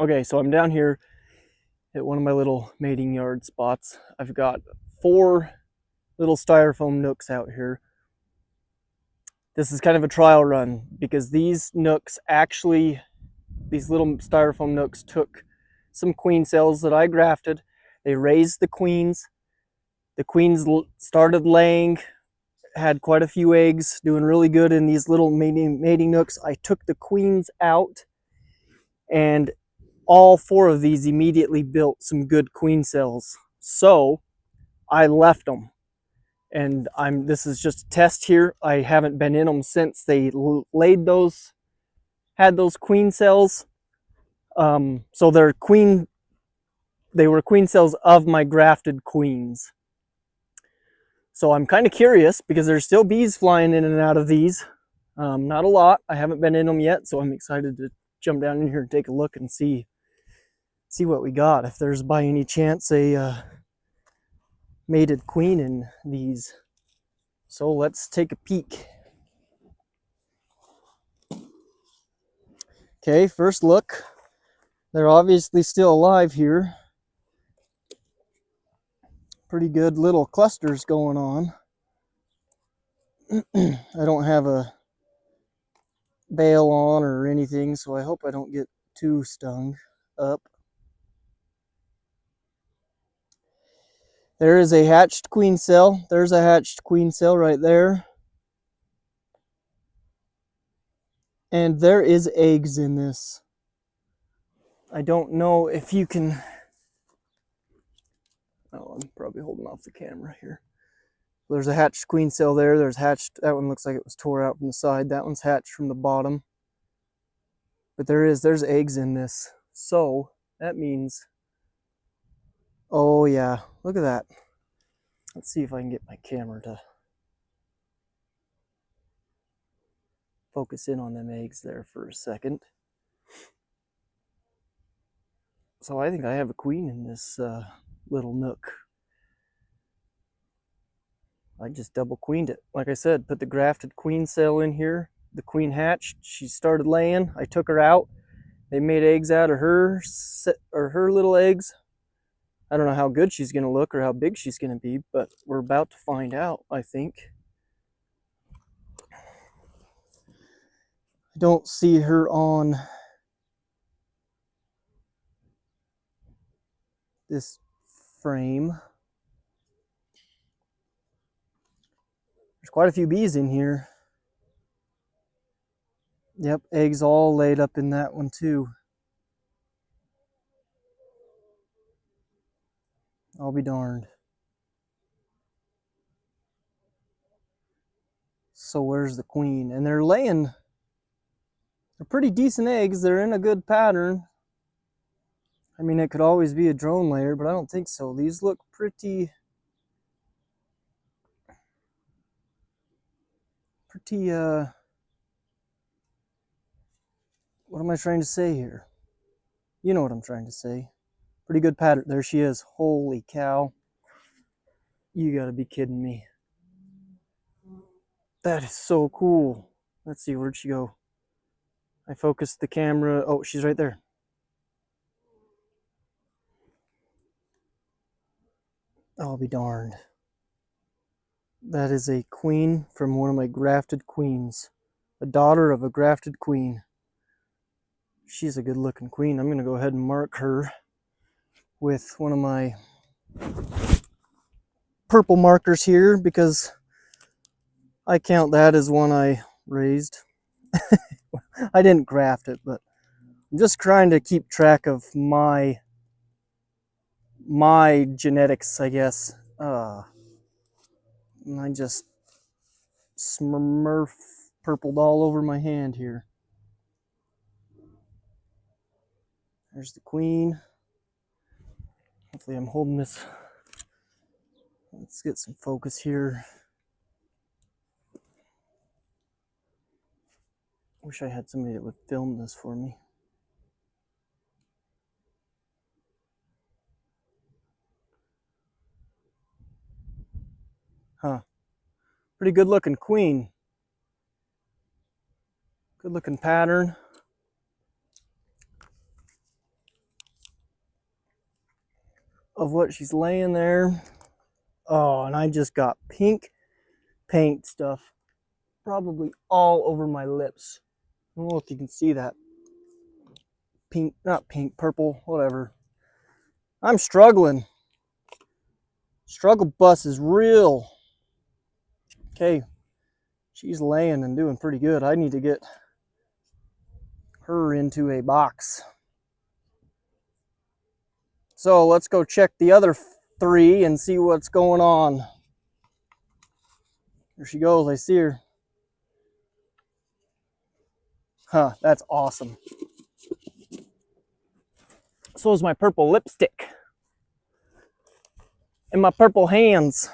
Okay, so I'm down here at one of my little mating yard spots. I've got 4 little styrofoam nooks out here. This is kind of a trial run because these nooks actually, these little styrofoam nooks took some queen cells that I grafted. They raised the queens. The queens started laying, had quite a few eggs, doing really good in these little mating nooks. I took the queens out, and all 4 of these immediately built some good queen cells. So I left them, and this is just a test here. I haven't been in them since they laid those, had those queen cells. So they were queen cells of my grafted queens. So I'm kind of curious because there's still bees flying in and out of these. Not a lot. I haven't been in them yet, so I'm excited to jump down in here and take a look and see what we got. If there's by any chance a mated queen in these. So let's take a peek. Okay, first look. They're obviously still alive here. Pretty good little clusters going on. I don't have a bail on or anything, so I hope I don't get too stung up. There is a hatched queen cell. There's a hatched queen cell right there. And there is eggs in this. I don't know if you can... Oh, I'm probably holding off the camera here. There's a hatched queen cell there. There's hatched... That one looks like it was tore out from the side. That one's hatched from the bottom. But there's eggs in this. So that means... Oh yeah, look at that. Let's see if I can get my camera to focus in on them eggs there for a second. So I think I have a queen in this little nook. I just double queened it. Like I said, put the grafted queen cell in here. The queen hatched. She started laying. I took her out. They made eggs out of her little eggs. I don't know how good she's going to look or how big she's going to be, but we're about to find out, I think. I don't see her on this frame. There's quite a few bees in here. Yep, eggs all laid up in that one too. I'll be darned. So where's the queen? And they're pretty decent eggs. They're in a good pattern. I mean, it could always be a drone layer, but I don't think so. These look pretty what am I trying to say here? You know what I'm trying to say. Pretty good pattern. There she is. Holy cow. You gotta be kidding me. That is so cool. Let's see, where'd she go? I focused the camera. Oh, she's right there. I'll be darned. That is a queen from one of my grafted queens. A daughter of a grafted queen. She's a good looking queen. I'm going to go ahead and mark her with one of my purple markers here because I count that as one I raised. I didn't graft it, but I'm just trying to keep track of my genetics, I guess. And I just smurf purpled all over my hand here. There's the queen. Hopefully I'm holding this. Let's get some focus here. Wish I had somebody that would film this for me. Huh. Pretty good looking queen. Good looking pattern. of what she's laying there. Oh, and I just got pink paint stuff probably all over my lips. I don't know if you can see that. Pink, not pink, purple, whatever. I'm struggling. Struggle bus is real. Okay, she's laying and doing pretty good. I need to get her into a box. So let's go check the other 3 and see what's going on. There she goes, I see her. Huh, that's awesome. So is my purple lipstick. And my purple hands.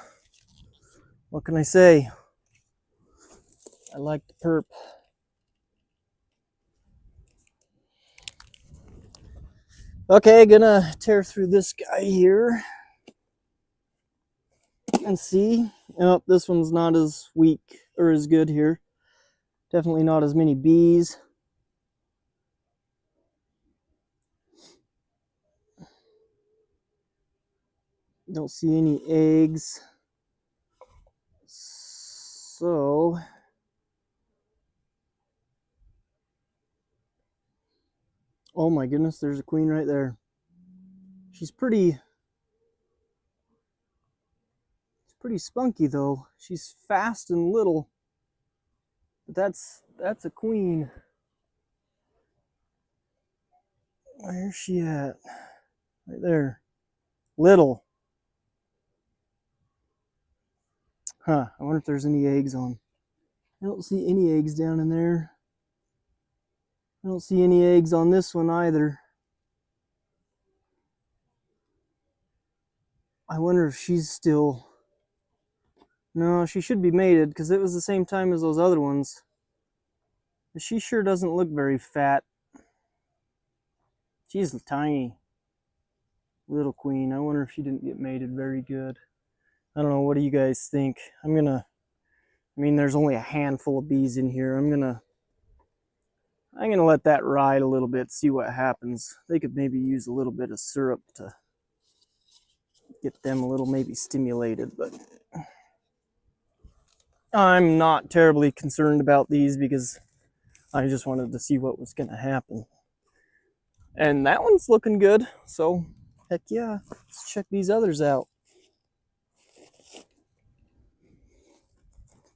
What can I say? I like the perp. Okay, gonna tear through this guy here and see. Oh, this one's not as weak or as good here. Definitely not as many bees. Don't see any eggs. So oh my goodness, there's a queen right there. She's pretty spunky though. She's fast and little. But that's a queen. Where's she at? Right there. Little. Huh, I wonder if there's any eggs on. I don't see any eggs down in there. I don't see any eggs on this one either. I wonder if she's still... No, she should be mated because it was the same time as those other ones. But she sure doesn't look very fat. She's tiny. Little queen. I wonder if she didn't get mated very good. I don't know, what do you guys think? There's only a handful of bees in here. I'm gonna let that ride a little bit, see what happens. They could maybe use a little bit of syrup to get them a little maybe stimulated, but I'm not terribly concerned about these because I just wanted to see what was gonna happen. And that one's looking good, so heck yeah, let's check these others out.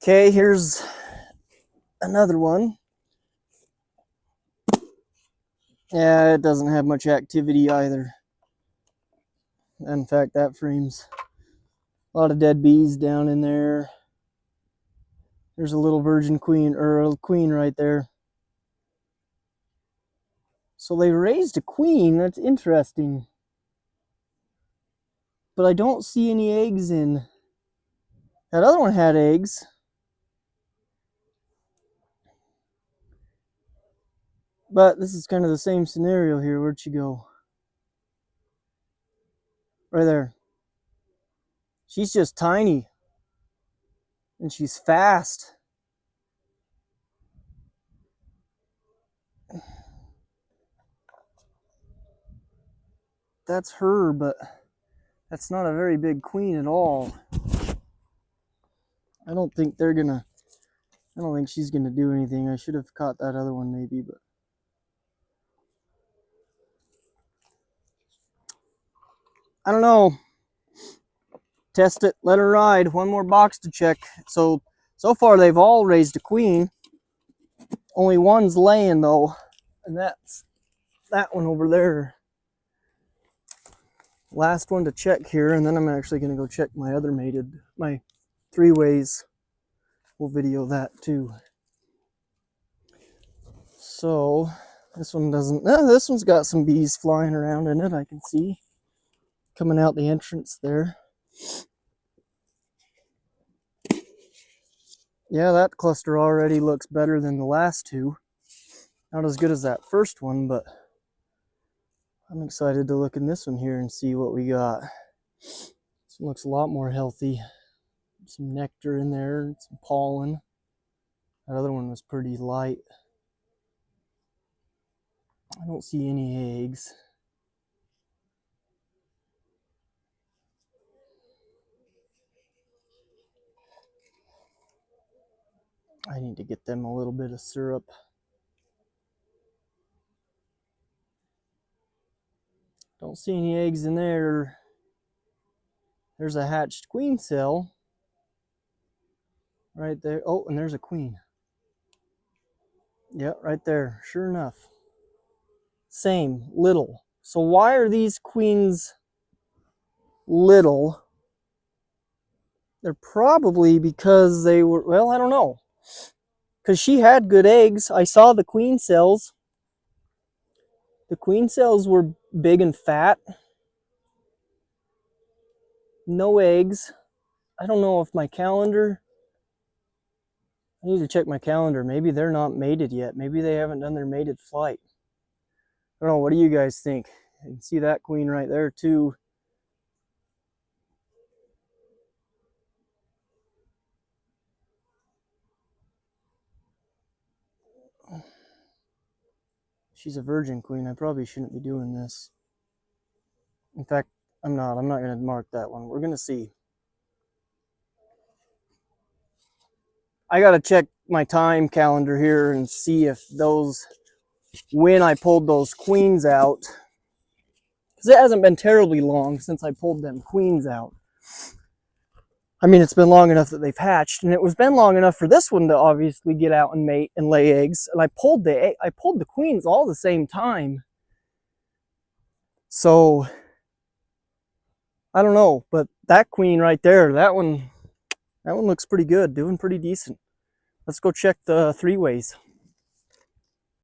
Okay, here's another one. Yeah, it doesn't have much activity either. In fact, that frame's a lot of dead bees down in there. There's a little virgin queen, or a queen right there. So they raised a queen, that's interesting. But I don't see any eggs in. That other one had eggs. But this is kind of the same scenario here. Where'd she go? Right there. She's just tiny. And she's fast. That's her, but that's not a very big queen at all. I don't think she's gonna do anything. I should have caught that other one maybe, but I don't know. Test it, let her ride. One more box to check. So far they've all raised a queen. Only one's laying though, and that's that one over there. Last one to check here, and then I'm actually gonna go check my other mated, my 3 ways. We'll video that too. So this one doesn't, this one's got some bees flying around in it, I can see. Coming out the entrance there. Yeah, that cluster already looks better than the last 2. Not as good as that first one, but I'm excited to look in this one here and see what we got. This one looks a lot more healthy. Some nectar in there, some pollen. That other one was pretty light. I don't see any eggs. I need to get them a little bit of syrup. Don't see any eggs in there. There's a hatched queen cell right there. Oh, and there's a queen. Yeah, right there. Sure enough. Same, little. So why are these queens little? They're probably because they were, well, I don't know. Because she had good eggs. I saw the queen cells. The queen cells were big and fat. No eggs. I don't know if my calendar, I need to check my calendar. Maybe they're not mated yet. Maybe they haven't done their mated flight. I don't know. What do you guys think? You can see that queen right there too. She's a virgin queen. I probably shouldn't be doing this. In fact, I'm not going to mark that one. We're going to see. I got to check my time calendar here and see if those, when I pulled those queens out, because it hasn't been terribly long since I pulled them queens out. I mean, it's been long enough that they've hatched, and it was been long enough for this one to obviously get out and mate and lay eggs. And I pulled the queens all the same time. So I don't know, but that queen right there, that one looks pretty good, doing pretty decent. Let's go check the three ways.